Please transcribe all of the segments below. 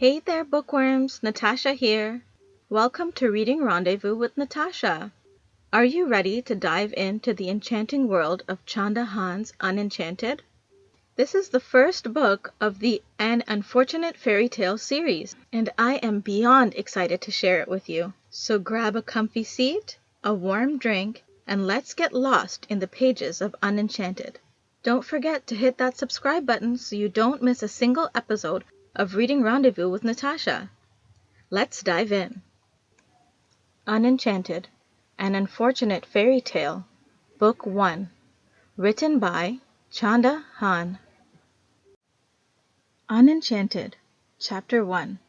Hey there, bookworms! Natasha here. Welcome to Reading Rendezvous with Natasha. Are you ready to dive into the enchanting world of Chanda Hahn's Unenchanted? This is the first book of the An Unfortunate Fairy Tale series, and I am beyond excited to share it with you. So grab a comfy seat, a warm drink, and let's get lost in the pages of Unenchanted. Don't forget to hit that subscribe button so you don't miss a single episode of Reading Rendezvous with Natasha. Let's dive in. Unenchanted, An Unfortunate Fairy Tale, Book 1, written by Chanda Hahn. Unenchanted, Chapter 1.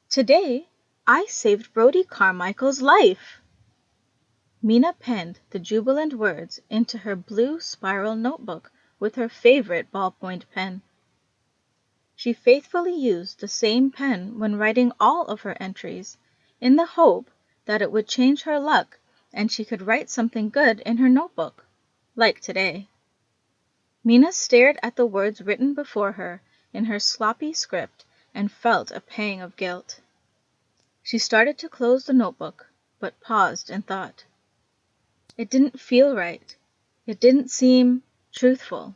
Today, I saved Brodie Carmichael's life! Mina penned the jubilant words into her blue spiral notebook with her favorite ballpoint pen. She faithfully used the same pen when writing all of her entries, in the hope that it would change her luck and she could write something good in her notebook, like today. Mina stared at the words written before her in her sloppy script and felt a pang of guilt. She started to close the notebook, but paused and thought. It didn't feel right. It didn't seem truthful.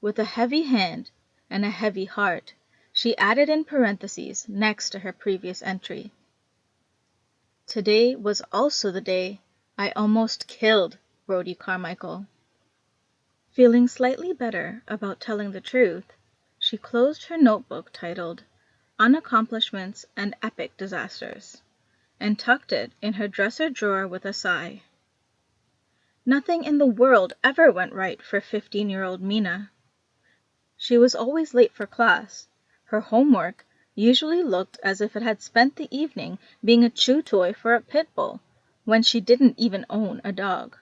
With a heavy hand and a heavy heart, she added in parentheses next to her previous entry. Today was also the day I almost killed Brodie Carmichael. Feeling slightly better about telling the truth, she closed her notebook titled Unaccomplishments and Epic Disasters, and tucked it in her dresser drawer with a sigh. Nothing in the world ever went right for 15-year-old Mina. She was always late for class. Her homework usually looked as if it had spent the evening being a chew toy for a pit bull, when she didn't even own a dog.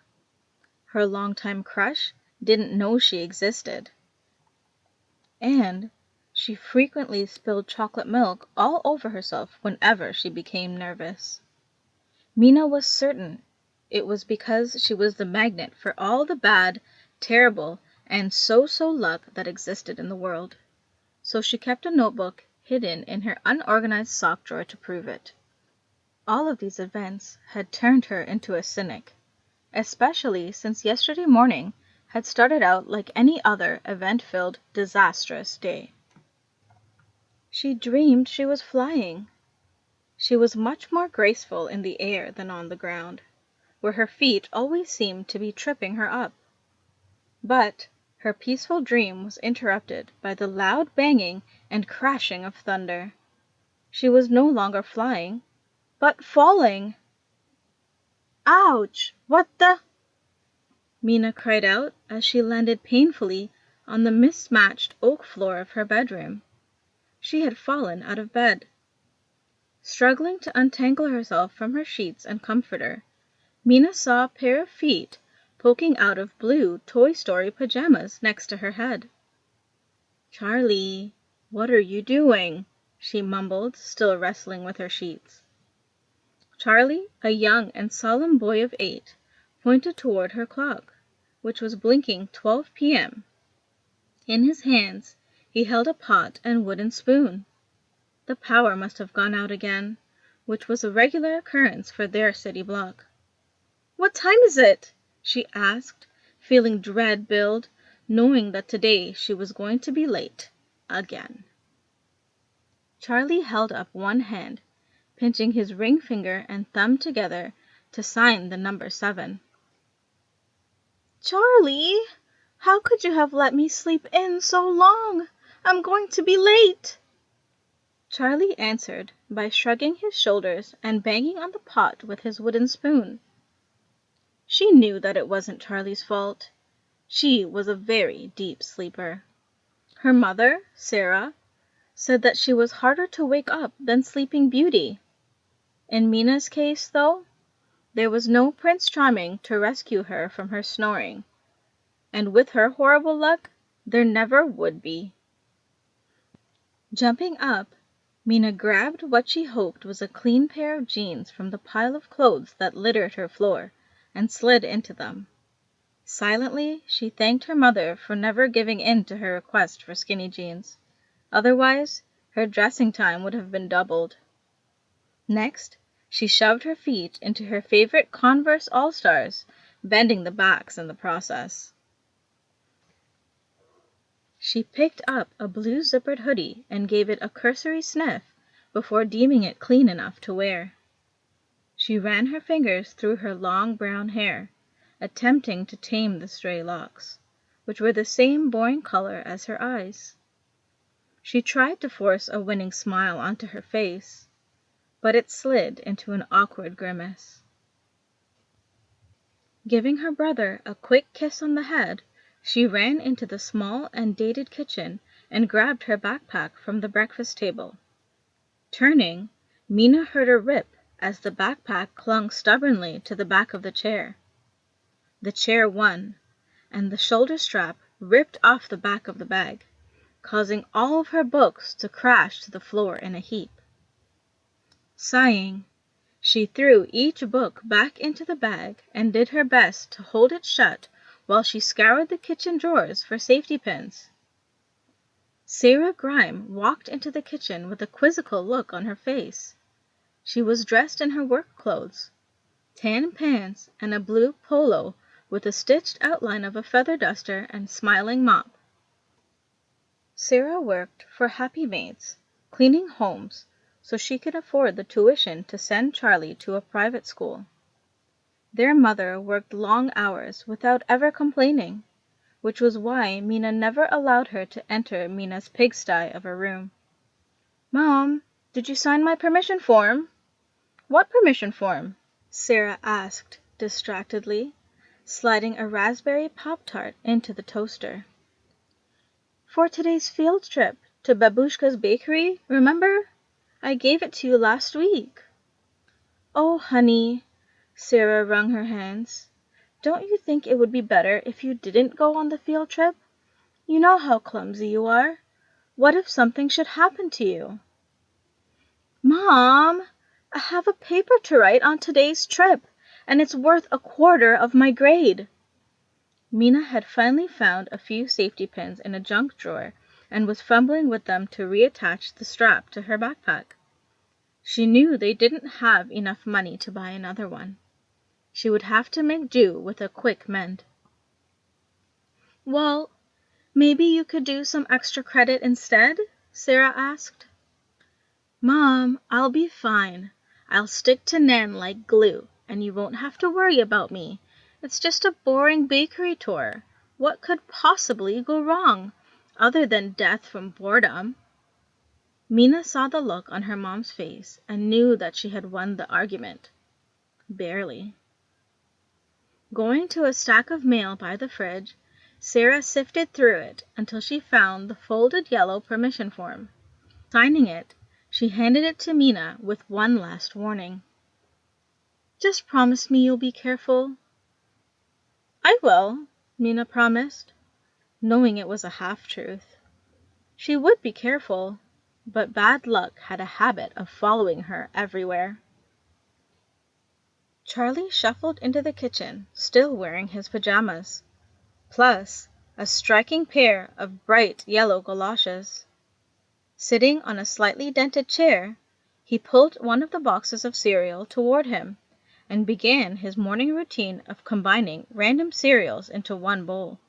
Her longtime crush didn't know she existed. And she frequently spilled chocolate milk all over herself whenever she became nervous. Mina was certain it was because she was the magnet for all the bad, terrible, and so-so luck that existed in the world. So she kept a notebook hidden in her unorganized sock drawer to prove it. All of these events had turned her into a cynic, especially since yesterday morning had started out like any other event-filled, disastrous day. She dreamed she was flying. She was much more graceful in the air than on the ground, where her feet always seemed to be tripping her up. But her peaceful dream was interrupted by the loud banging and crashing of thunder. She was no longer flying, but falling. Ouch! What the? Mina cried out as she landed painfully on the mismatched oak floor of her bedroom. She had fallen out of bed. Struggling to untangle herself from her sheets and comforter, Mina saw a pair of feet poking out of blue Toy Story pajamas next to her head. "Charlie, what are you doing?" she mumbled, still wrestling with her sheets. Charlie, a young and solemn boy of 8, pointed toward her clock, which was blinking 12 p.m. In his hands he held a pot and wooden spoon. The power must have gone out again, which was a regular occurrence for their city block. "What time is it?" she asked, feeling dread build, knowing that today she was going to be late again. Charlie held up one hand, pinching his ring finger and thumb together to sign the number 7. "Charlie, how could you have let me sleep in so long? I'm going to be late." Charlie answered by shrugging his shoulders and banging on the pot with his wooden spoon. She knew that it wasn't Charlie's fault. She was a very deep sleeper. Her mother, Sarah, said that she was harder to wake up than Sleeping Beauty. In Mina's case, though, there was no Prince Charming to rescue her from her snoring, and with her horrible luck, there never would be. Jumping up, Mina grabbed what she hoped was a clean pair of jeans from the pile of clothes that littered her floor and slid into them. Silently, she thanked her mother for never giving in to her request for skinny jeans. Otherwise, her dressing time would have been doubled. Next, she shoved her feet into her favorite Converse All-Stars, bending the backs in the process. She picked up a blue zippered hoodie and gave it a cursory sniff before deeming it clean enough to wear. She ran her fingers through her long brown hair, attempting to tame the stray locks, which were the same boring color as her eyes. She tried to force a winning smile onto her face, but it slid into an awkward grimace. Giving her brother a quick kiss on the head, she ran into the small and dated kitchen and grabbed her backpack from the breakfast table. Turning, Mina heard a rip as the backpack clung stubbornly to the back of the chair. The chair won, and the shoulder strap ripped off the back of the bag, causing all of her books to crash to the floor in a heap. Sighing, she threw each book back into the bag and did her best to hold it shut while she scoured the kitchen drawers for safety pins. Mina Grime walked into the kitchen with a quizzical look on her face. She was dressed in her work clothes, tan pants and a blue polo with a stitched outline of a feather duster and smiling mop. Sarah worked for Happy Mates, cleaning homes, so she could afford the tuition to send Charlie to a private school. Their mother worked long hours without ever complaining, which was why Mina never allowed her to enter Mina's pigsty of a room. "Mom, did you sign my permission form?" "What permission form?" Sarah asked distractedly, sliding a raspberry Pop-Tart into the toaster. "For today's field trip to Babushka's bakery, remember? I gave it to you last week." "Oh, honey," Sarah wrung her hands. "Don't you think it would be better if you didn't go on the field trip? You know how clumsy you are. What if something should happen to you?" "Mom, I have a paper to write on today's trip, and it's worth a quarter of my grade." Mina had finally found a few safety pins in a junk drawer and was fumbling with them to reattach the strap to her backpack. She knew they didn't have enough money to buy another one. She would have to make do with a quick mend. "Well, maybe you could do some extra credit instead?" Sarah asked. "Mom, I'll be fine. I'll stick to Nan like glue, and you won't have to worry about me. It's just a boring bakery tour. What could possibly go wrong, other than death from boredom?" Mina saw the look on her mom's face and knew that she had won the argument. Barely. Going to a stack of mail by the fridge, Sarah sifted through it until she found the folded yellow permission form. Signing it, she handed it to Mina with one last warning. "Just promise me you'll be careful." "I will," Mina promised, knowing it was a half-truth. She would be careful, but bad luck had a habit of following her everywhere. Charlie shuffled into the kitchen, still wearing his pajamas, plus a striking pair of bright yellow galoshes. Sitting on a slightly dented chair, he pulled one of the boxes of cereal toward him and began his morning routine of combining random cereals into one bowl.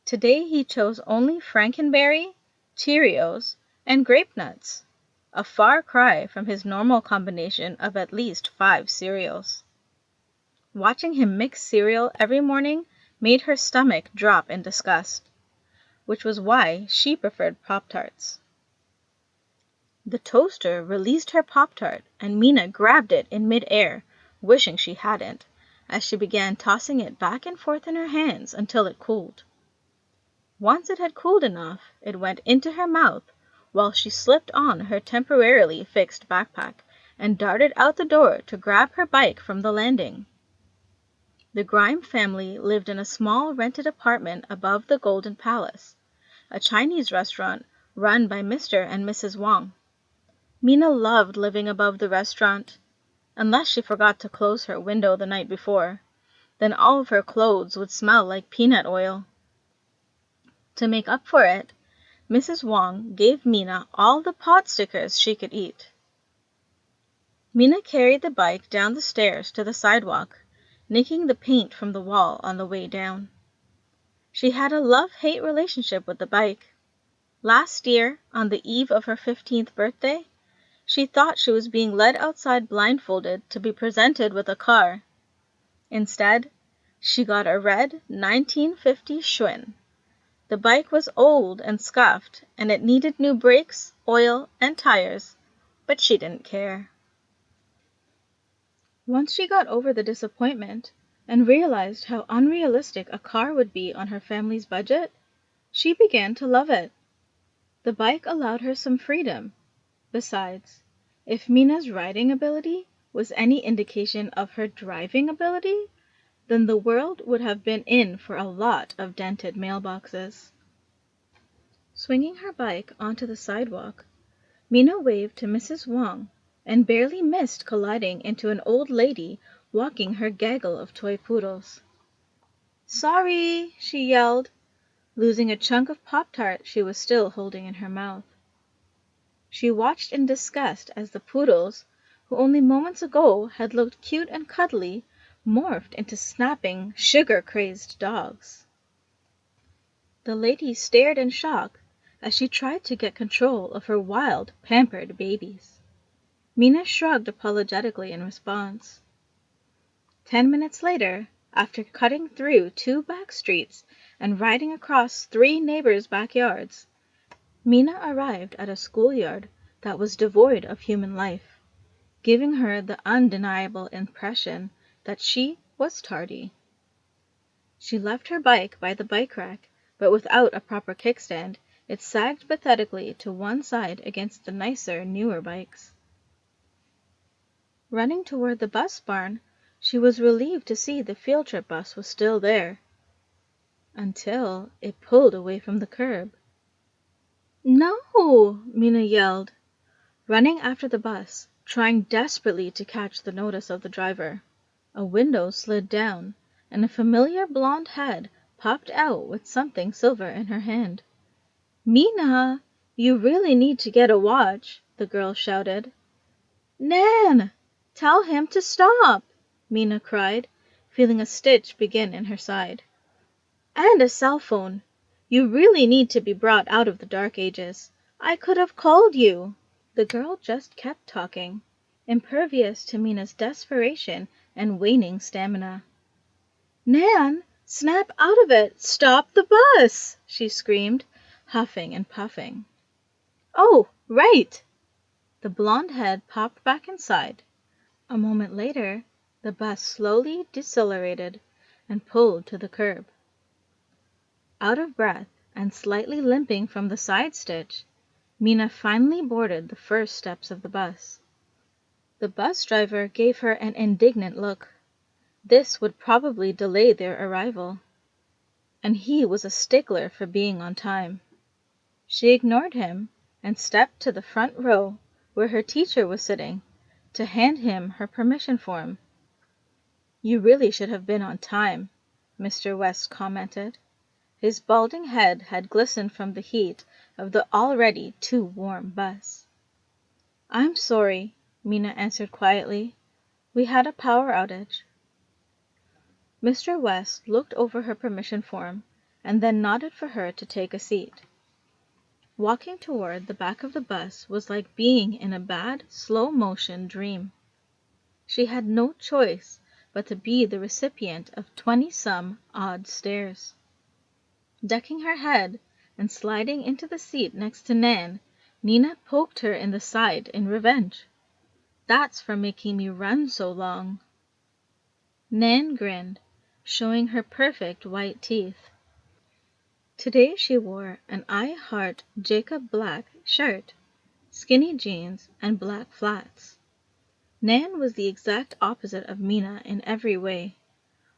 Today he chose only Frankenberry, Cheerios, and Grape Nuts, a far cry from his normal combination of at least 5 cereals. Watching him mix cereal every morning made her stomach drop in disgust, which was why she preferred Pop-Tarts. The toaster released her Pop-Tart, and Mina grabbed it in mid-air, wishing she hadn't, as she began tossing it back and forth in her hands until it cooled. Once it had cooled enough, it went into her mouth while she slipped on her temporarily fixed backpack and darted out the door to grab her bike from the landing. The Grime family lived in a small rented apartment above the Golden Palace, a Chinese restaurant run by Mr. and Mrs. Wang. Mina loved living above the restaurant, unless she forgot to close her window the night before. Then all of her clothes would smell like peanut oil. To make up for it, Mrs. Wong gave Mina all the pot stickers she could eat. Mina carried the bike down the stairs to the sidewalk, nicking the paint from the wall on the way down. She had a love-hate relationship with the bike. Last year, on the eve of her 15th birthday, she thought she was being led outside blindfolded to be presented with a car. Instead, she got a red 1950 Schwinn. The bike was old and scuffed, and it needed new brakes, oil, and tires, but she didn't care. Once she got over the disappointment and realized how unrealistic a car would be on her family's budget, she began to love it. The bike allowed her some freedom. Besides, if Mina's riding ability was any indication of her driving ability, then the world would have been in for a lot of dented mailboxes. Swinging her bike onto the sidewalk, Mina waved to Mrs. Wong and barely missed colliding into an old lady walking her gaggle of toy poodles. "Sorry," she yelled, losing a chunk of Pop-Tart she was still holding in her mouth. She watched in disgust as the poodles, who only moments ago had looked cute and cuddly, morphed into snapping, sugar-crazed dogs. The lady stared in shock as she tried to get control of her wild, pampered babies. Mina shrugged apologetically in response. 10 minutes later, after cutting through 2 back streets and riding across 3 neighbors' backyards, Mina arrived at a schoolyard that was devoid of human life, giving her the undeniable impression that she was tardy. She left her bike by the bike rack, but without a proper kickstand, it sagged pathetically to one side against the nicer, newer bikes. Running toward the bus barn, she was relieved to see the field trip bus was still there, until it pulled away from the curb. "No!" Mina yelled, running after the bus, trying desperately to catch the notice of the driver. A window slid down, and a familiar blonde head popped out with something silver in her hand. "Mina, you really need to get a watch," the girl shouted. "Nan, tell him to stop," Mina cried, feeling a stitch begin in her side. "And a cell phone. You really need to be brought out of the dark ages. I could have called you." The girl just kept talking, impervious to Mina's desperation and waning stamina. "Nan, snap out of it! Stop the bus!" she screamed, huffing and puffing. "Oh, right!" The blonde head popped back inside. A moment later, the bus slowly decelerated and pulled to the curb. Out of breath and slightly limping from the side stitch, Mina finally boarded the first steps of the bus. The bus driver gave her an indignant look. This would probably delay their arrival, and he was a stickler for being on time. She ignored him and stepped to the front row where her teacher was sitting to hand him her permission form. "You really should have been on time," Mr. West commented. His balding head had glistened from the heat of the already too warm bus. "I'm sorry," Mina answered quietly. "We had a power outage." Mr. West looked over her permission form and then nodded for her to take a seat. Walking toward the back of the bus was like being in a bad, slow-motion dream. She had no choice but to be the recipient of 20-some odd stares. Ducking her head and sliding into the seat next to Nan, Nina poked her in the side in revenge. "That's for making me run so long." Nan grinned, showing her perfect white teeth. Today she wore an I Heart Jacob Black shirt, skinny jeans, and black flats. Nan was the exact opposite of Mina in every way,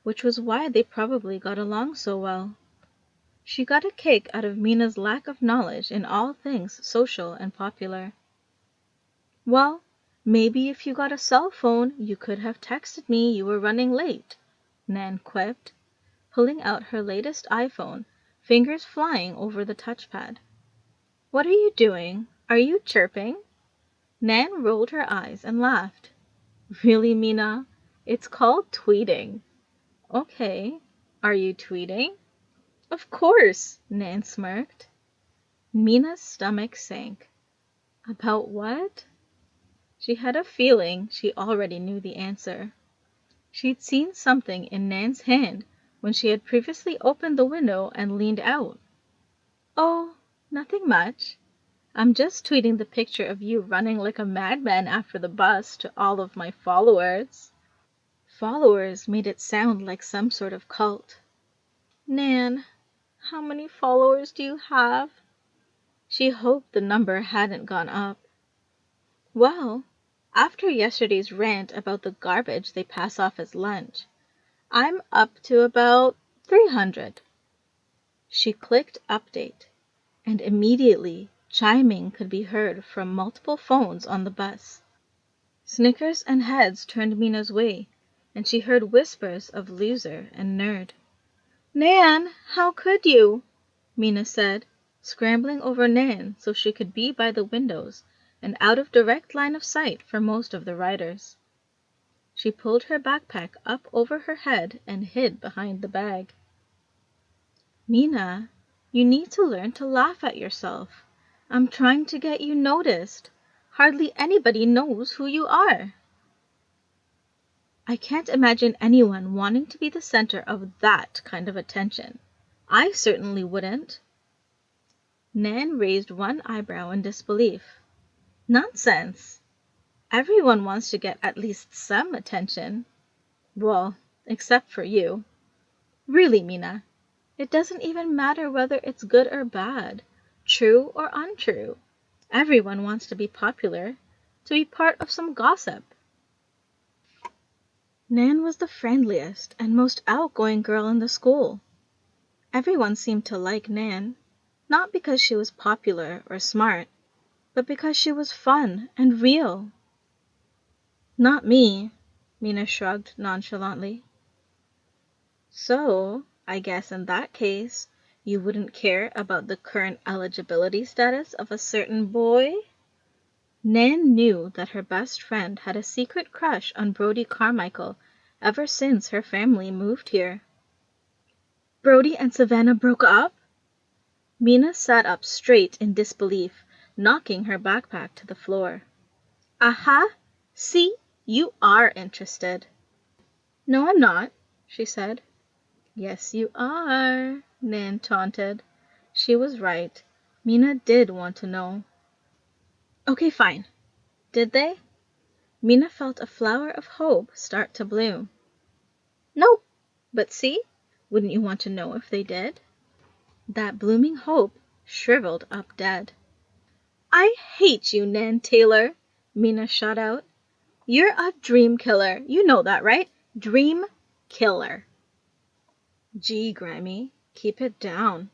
which was why they probably got along so well. She got a kick out of Mina's lack of knowledge in all things social and popular. "Well, maybe if you got a cell phone, you could have texted me you were running late," Nan quipped, pulling out her latest iPhone, fingers flying over the touchpad. What are you doing? Are you chirping? Nan rolled her eyes and laughed. Really, Mina? It's called tweeting. Okay. Are you tweeting? Of course, Nan smirked. Mina's stomach sank. About what? She had a feeling she already knew the answer. She'd seen something in Nan's hand when she had previously opened the window and leaned out. Oh, nothing much. I'm just tweeting the picture of you running like a madman after the bus to all of my followers. Followers made it sound like some sort of cult. Nan, how many followers do you have? She hoped the number hadn't gone up. Well, after yesterday's rant about the garbage they pass off as lunch, I'm up to about 300. She clicked update, and immediately chiming could be heard from multiple phones on the bus. Snickers and heads turned Mina's way, and she heard whispers of loser and nerd. Nan, how could you? Mina said, scrambling over Nan so she could be by the windows and out of direct line of sight for most of the riders. She pulled her backpack up over her head and hid behind the bag. Mina, you need to learn to laugh at yourself. I'm trying to get you noticed. Hardly anybody knows who you are. I can't imagine anyone wanting to be the center of that kind of attention. I certainly wouldn't. Nan raised one eyebrow in disbelief. Nonsense! Everyone wants to get at least some attention. Well, except for you. Really, Mina, it doesn't even matter whether it's good or bad, true or untrue. Everyone wants to be popular, to be part of some gossip. Nan was the friendliest and most outgoing girl in the school. Everyone seemed to like Nan, not because she was popular or smart, but because she was fun and real. Not me, Mina shrugged nonchalantly. So, I guess in that case, you wouldn't care about the current eligibility status of a certain boy? Nan knew that her best friend had a secret crush on Brody Carmichael ever since her family moved here. Brody and Savannah broke up? Mina sat up straight in disbelief, knocking her backpack to the floor. Aha! See, you are interested. No, I'm not, she said. Yes, you are, Nan taunted. She was right. Mina did want to know. Okay, fine. Did they? Mina felt a flower of hope start to bloom. Nope, but see, wouldn't you want to know if they did? That blooming hope shriveled up dead. I hate you, Nan Taylor, Mina shot out. You're a dream killer. You know that, right? Dream killer. Gee, Grimy, keep it down.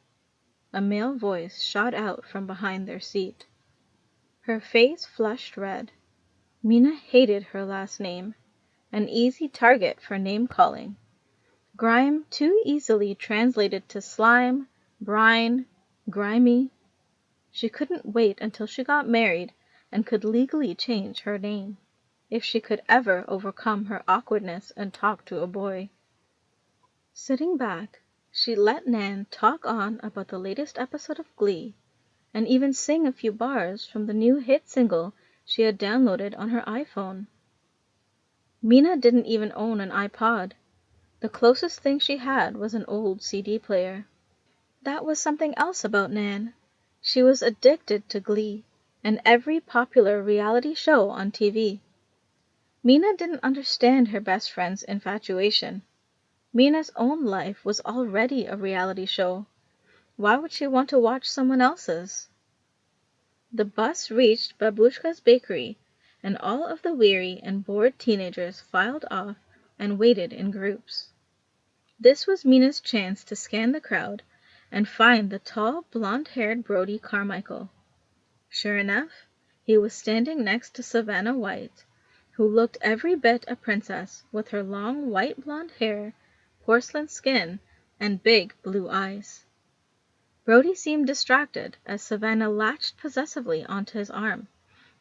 A male voice shot out from behind their seat. Her face flushed red. Mina hated her last name, an easy target for name-calling. Grime too easily translated to slime, brine, grimy. She couldn't wait until she got married and could legally change her name, if she could ever overcome her awkwardness and talk to a boy. Sitting back, she let Nan talk on about the latest episode of Glee, and even sing a few bars from the new hit single she had downloaded on her iPhone. Mina didn't even own an iPod. The closest thing she had was an old CD player. That was something else about Nan. She was addicted to Glee and every popular reality show on TV. Mina didn't understand her best friend's infatuation. Mina's own life was already a reality show. Why would she want to watch someone else's? The bus reached Babushka's bakery, and all of the weary and bored teenagers filed off and waited in groups. This was Mina's chance to scan the crowd and find the tall, blonde-haired Brody Carmichael. Sure enough, he was standing next to Savannah White, who looked every bit a princess with her long white blonde hair, porcelain skin, and big blue eyes. Brody seemed distracted as Savannah latched possessively onto his arm,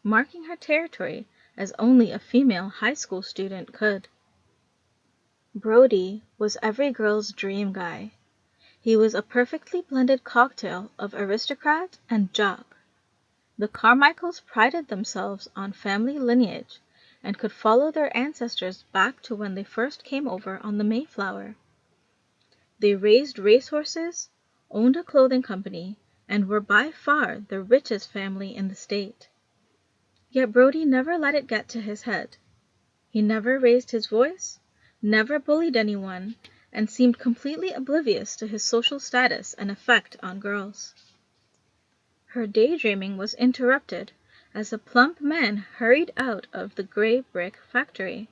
marking her territory as only a female high school student could. Brody was every girl's dream guy. He was a perfectly blended cocktail of aristocrat and jock. The Carmichaels prided themselves on family lineage and could follow their ancestors back to when they first came over on the Mayflower. They raised racehorses, owned a clothing company, and were by far the richest family in the state. Yet Brody never let it get to his head. He never raised his voice, never bullied anyone, and seemed completely oblivious to his social status and effect on girls. Her daydreaming was interrupted as a plump man hurried out of the gray brick factory.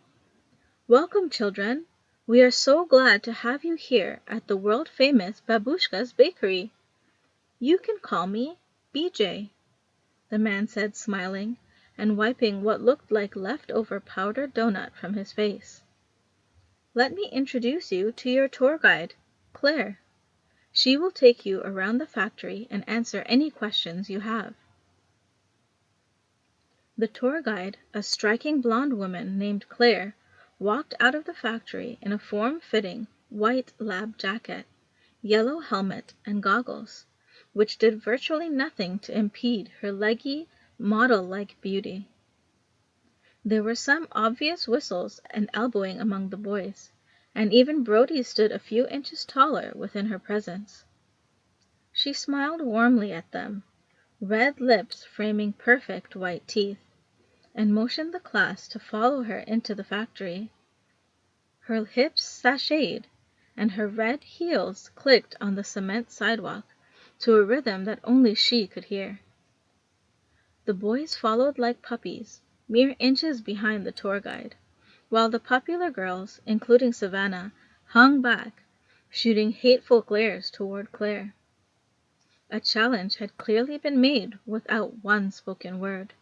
"Welcome, children. We are so glad to have you here at the world-famous Babushka's Bakery. You can call me BJ," the man said, smiling and wiping what looked like leftover powdered donut from his face. "Let me introduce you to your tour guide, Claire. She will take you around the factory and answer any questions you have." The tour guide, a striking blonde woman named Claire, walked out of the factory in a form-fitting white lab jacket, yellow helmet, and goggles, which did virtually nothing to impede her leggy, model-like beauty. There were some obvious whistles and elbowing among the boys, and even Brody stood a few inches taller within her presence. She smiled warmly at them, red lips framing perfect white teeth, and motioned the class to follow her into the factory. Her hips sashayed, and her red heels clicked on the cement sidewalk to a rhythm that only she could hear. The boys followed like puppies, mere inches behind the tour guide, while the popular girls, including Savannah, hung back, shooting hateful glares toward Claire. A challenge had clearly been made without one spoken word,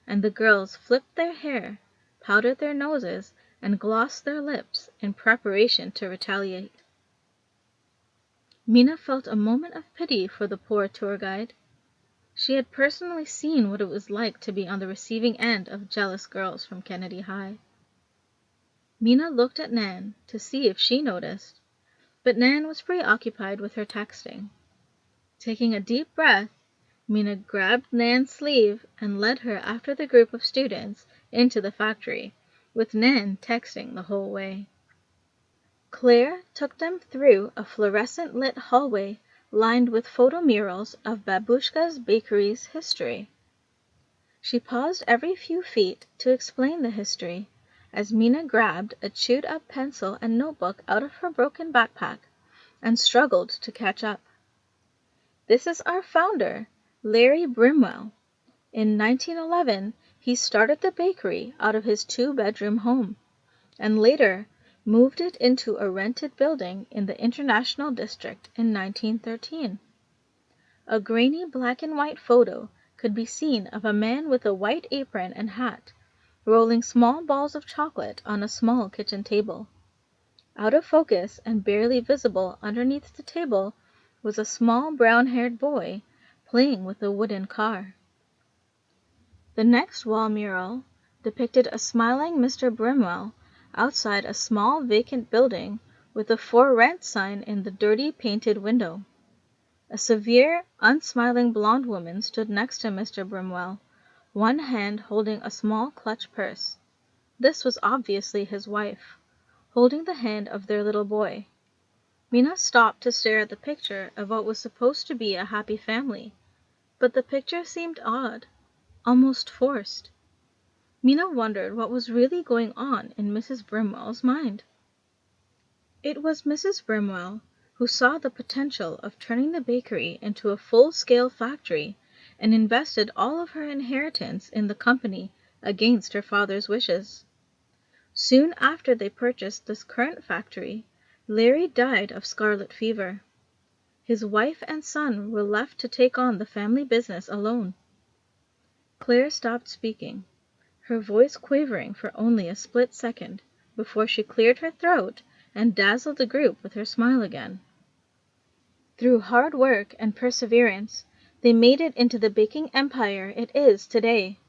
and the girls flipped their hair, powdered their noses, and glossed their lips in preparation to retaliate. Mina felt a moment of pity for the poor tour guide. She had personally seen what it was like to be on the receiving end of jealous girls from Kennedy High. Mina looked at Nan to see if she noticed, but Nan was preoccupied with her texting. Taking a deep breath, Mina grabbed Nan's sleeve and led her after the group of students into the factory, with Nan texting the whole way. Claire took them through a fluorescent-lit hallway lined with photo murals of Babushka's Bakery's history. She paused every few feet to explain the history as Mina grabbed a chewed-up pencil and notebook out of her broken backpack and struggled to catch up. "This is our founder, Larry Brimwell. In 1911, he started the bakery out of his 2-bedroom home, and later moved it into a rented building in the International District in 1913. A grainy black-and-white photo could be seen of a man with a white apron and hat, rolling small balls of chocolate on a small kitchen table. Out of focus and barely visible underneath the table was a small brown-haired boy playing with a wooden car." The next wall mural depicted a smiling Mr. Brimwell outside a small vacant building with a "For Rent" sign in the dirty painted window. A severe, unsmiling blonde woman stood next to Mr. Brimwell, one hand holding a small clutch purse. This was obviously his wife, holding the hand of their little boy. Mina stopped to stare at the picture of what was supposed to be a happy family, but the picture seemed odd, almost forced. Mina wondered what was really going on in Mrs. Brimwell's mind. It was Mrs. Brimwell who saw the potential of turning the bakery into a full-scale factory and invested all of her inheritance in the company against her father's wishes. Soon after they purchased this current factory, Larry died of scarlet fever. His wife and son were left to take on the family business alone. Claire stopped speaking, her voice quavering for only a split second before she cleared her throat and dazzled the group with her smile again. Through hard work and perseverance, they made it into the baking empire it is today.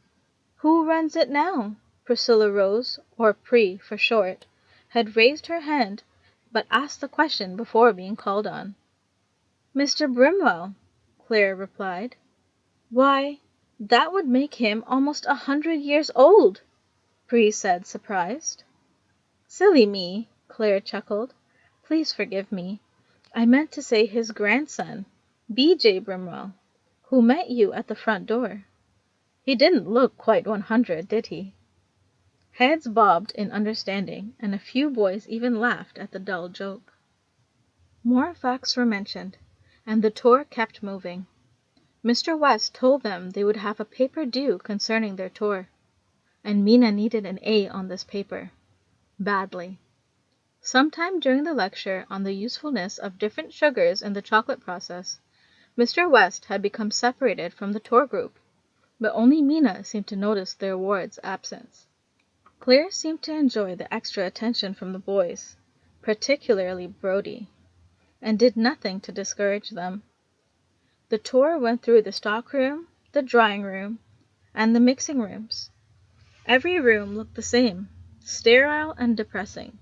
Who runs it now? Priscilla Rose, or Pri for short, had raised her hand, but asked the question before being called on. Mr. Brimwell, Claire replied. Why, that would make him almost 100 years old, Pri said, surprised. Silly me, Claire chuckled. Please forgive me. I meant to say his grandson, B.J. Brimwell, who met you at the front door. He didn't look quite 100, did he? Heads bobbed in understanding, and a few boys even laughed at the dull joke. More facts were mentioned, and the tour kept moving. Mr. West told them they would have a paper due concerning their tour, and Mina needed an A on this paper. Badly. Sometime during the lecture on the usefulness of different sugars in the chocolate process, Mr. West had become separated from the tour group, but only Mina seemed to notice their ward's absence. Claire seemed to enjoy the extra attention from the boys, particularly Brody, and did nothing to discourage them. The tour went through the stockroom, the drawing room, and the mixing rooms. Every room looked the same, sterile and depressing.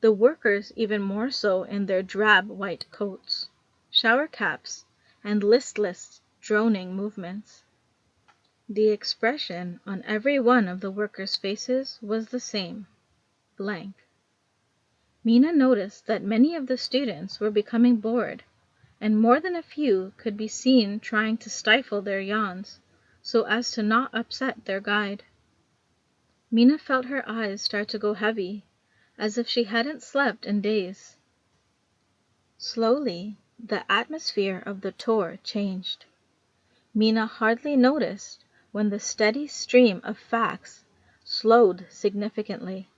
The workers even more so in their drab white coats, shower caps, and listless, droning movements. The expression on every one of the workers' faces was the same, blank. Mina noticed that many of the students were becoming bored, and more than a few could be seen trying to stifle their yawns, so as to not upset their guide. Mina felt her eyes start to go heavy, as if she hadn't slept in days. Slowly, the atmosphere of the tour changed. Mina hardly noticed when the steady stream of facts slowed significantly,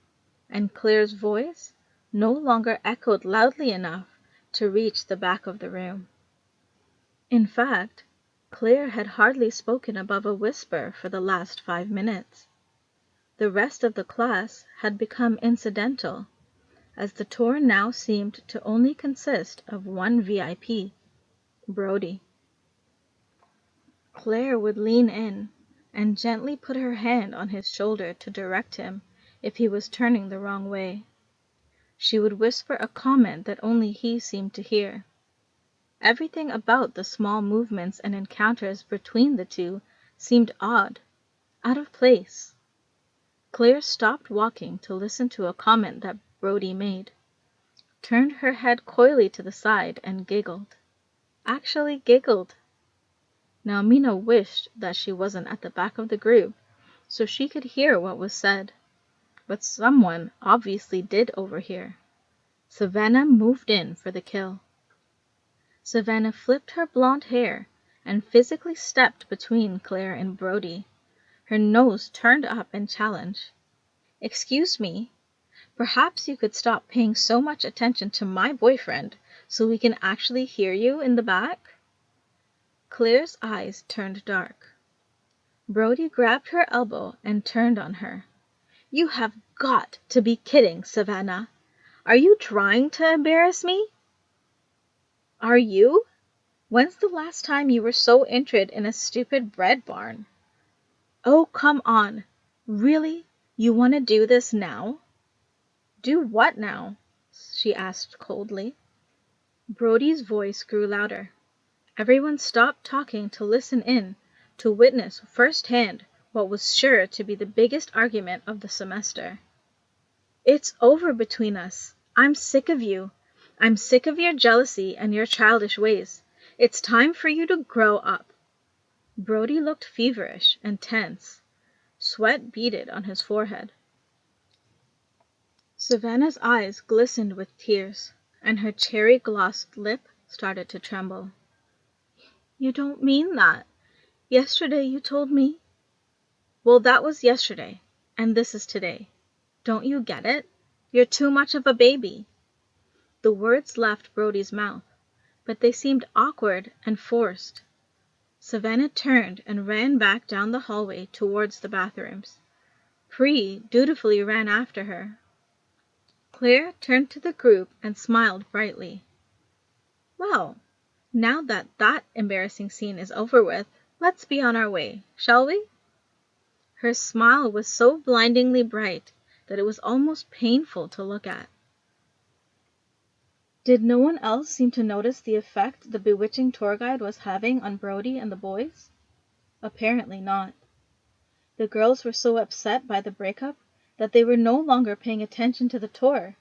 and Claire's voice no longer echoed loudly enough to reach the back of the room. In fact, Claire had hardly spoken above a whisper for the last 5 minutes. The rest of the class had become incidental, as the tour now seemed to only consist of one VIP, Brody. Claire would lean in and gently put her hand on his shoulder to direct him if he was turning the wrong way. She would whisper a comment that only he seemed to hear. Everything about the small movements and encounters between the two seemed odd, out of place. Claire stopped walking to listen to a comment that Brody made, turned her head coyly to the side, and giggled. Actually giggled. Now Mina wished that she wasn't at the back of the group, so she could hear what was said. But someone obviously did overhear. Savannah moved in for the kill. Savannah flipped her blonde hair and physically stepped between Claire and Brody, her nose turned up in challenge. Excuse me, perhaps you could stop paying so much attention to my boyfriend so we can actually hear you in the back? Claire's eyes turned dark. Brody grabbed her elbow and turned on her. You have got to be kidding, Savannah. Are you trying to embarrass me? Are you? When's the last time you were so interested in a stupid bread barn? Oh, come on. Really? You want to do this now? Do what now? She asked coldly. Brody's voice grew louder. Everyone stopped talking to listen in, to witness firsthand what was sure to be the biggest argument of the semester. It's over between us. I'm sick of you. I'm sick of your jealousy and your childish ways. It's time for you to grow up. Brody looked feverish and tense. Sweat beaded on his forehead. Savannah's eyes glistened with tears, and her cherry-glossed lip started to tremble. You don't mean that. Yesterday you told me. Well, that was yesterday, and this is today. Don't you get it? You're too much of a baby. The words left Brody's mouth, but they seemed awkward and forced. Savannah turned and ran back down the hallway towards the bathrooms. Pri dutifully ran after her. Claire turned to the group and smiled brightly. Well, Now that embarrassing scene is over with, let's be on our way, shall we?" Her smile was so blindingly bright that it was almost painful to look at. Did no one else seem to notice the effect the bewitching tour guide was having on Brody and the boys? Apparently not. The girls were so upset by the breakup that they were no longer paying attention to the tour,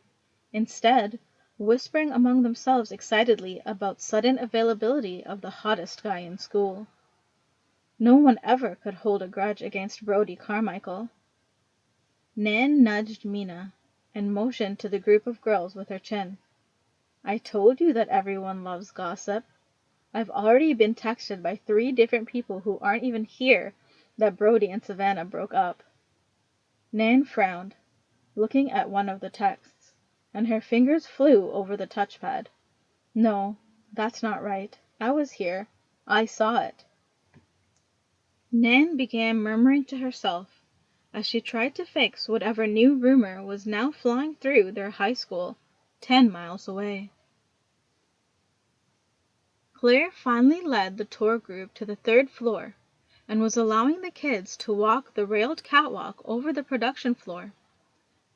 instead whispering among themselves excitedly about sudden availability of the hottest guy in school. No one ever could hold a grudge against Brody Carmichael. Nan nudged Mina and motioned to the group of girls with her chin. "I told you that everyone loves gossip. I've already been texted by 3 different people who aren't even here that Brody and Savannah broke up." Nan frowned, looking at one of the texts, and her fingers flew over the touchpad. "No, that's not right. I was here. I saw it." Nan began murmuring to herself as she tried to fix whatever new rumor was now flying through their high school 10 miles away. Claire finally led the tour group to the 3rd floor and was allowing the kids to walk the railed catwalk over the production floor.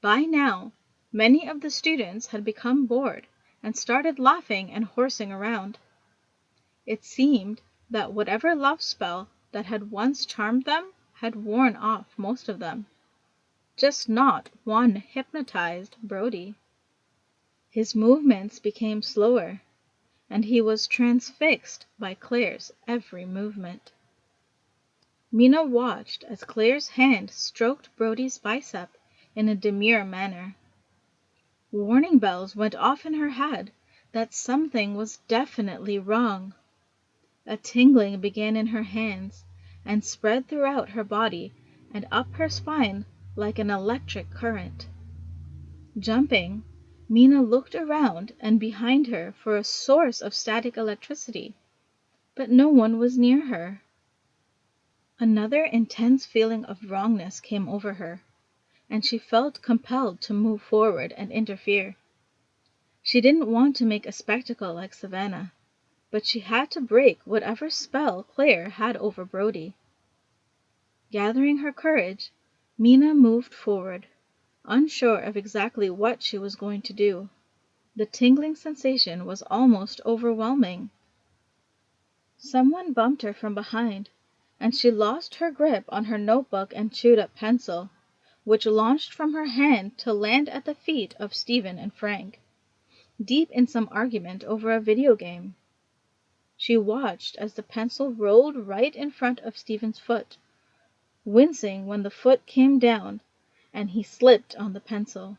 By now, many of the students had become bored and started laughing and horsing around. It seemed that whatever love spell that had once charmed them had worn off most of them. Just not one hypnotized Brody. His movements became slower, and he was transfixed by Claire's every movement. Mina watched as Claire's hand stroked Brody's bicep in a demure manner. Warning bells went off in her head that something was definitely wrong. A tingling began in her hands and spread throughout her body and up her spine like an electric current. Jumping, Mina looked around and behind her for a source of static electricity, but no one was near her. Another intense feeling of wrongness came over her, and she felt compelled to move forward and interfere. She didn't want to make a spectacle like Savannah, but she had to break whatever spell Claire had over Brody. Gathering her courage, Mina moved forward, unsure of exactly what she was going to do. The tingling sensation was almost overwhelming. Someone bumped her from behind, and she lost her grip on her notebook and chewed-up pencil, which launched from her hand to land at the feet of Stephen and Frank, deep in some argument over a video game. She watched as the pencil rolled right in front of Stephen's foot, wincing when the foot came down and he slipped on the pencil.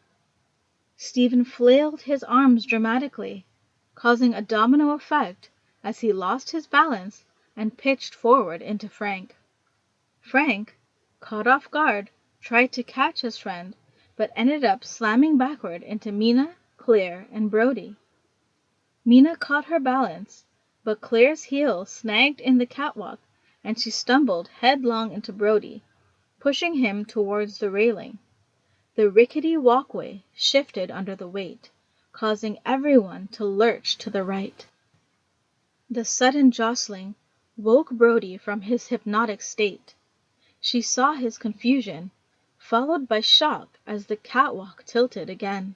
Stephen flailed his arms dramatically, causing a domino effect as he lost his balance and pitched forward into Frank. Frank, caught off guard, tried to catch his friend, but ended up slamming backward into Mina, Claire, and Brody. Mina caught her balance, but Claire's heel snagged in the catwalk and she stumbled headlong into Brody, pushing him towards the railing. The rickety walkway shifted under the weight, causing everyone to lurch to the right. The sudden jostling woke Brody from his hypnotic state. She saw his confusion, followed by shock as the catwalk tilted again.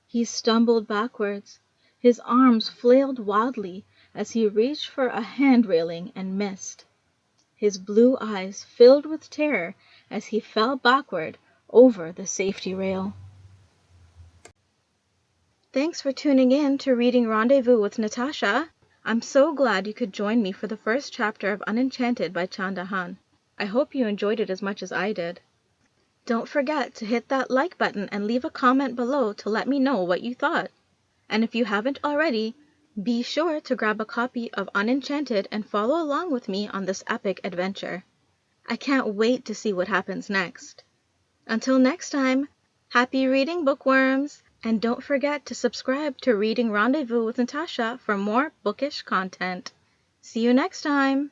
He stumbled backwards. His arms flailed wildly as he reached for a hand railing and missed. His blue eyes filled with terror as he fell backward over the safety rail. Thanks for tuning in to Reading Rendezvous with Natasha. I'm so glad you could join me for the first chapter of Unenchanted by Chanda Hahn. I hope you enjoyed it as much as I did. Don't forget to hit that like button and leave a comment below to let me know what you thought. And if you haven't already, be sure to grab a copy of Unenchanted and follow along with me on this epic adventure. I can't wait to see what happens next. Until next time, happy reading, bookworms! And don't forget to subscribe to Reading Rendezvous with Natasha for more bookish content. See you next time!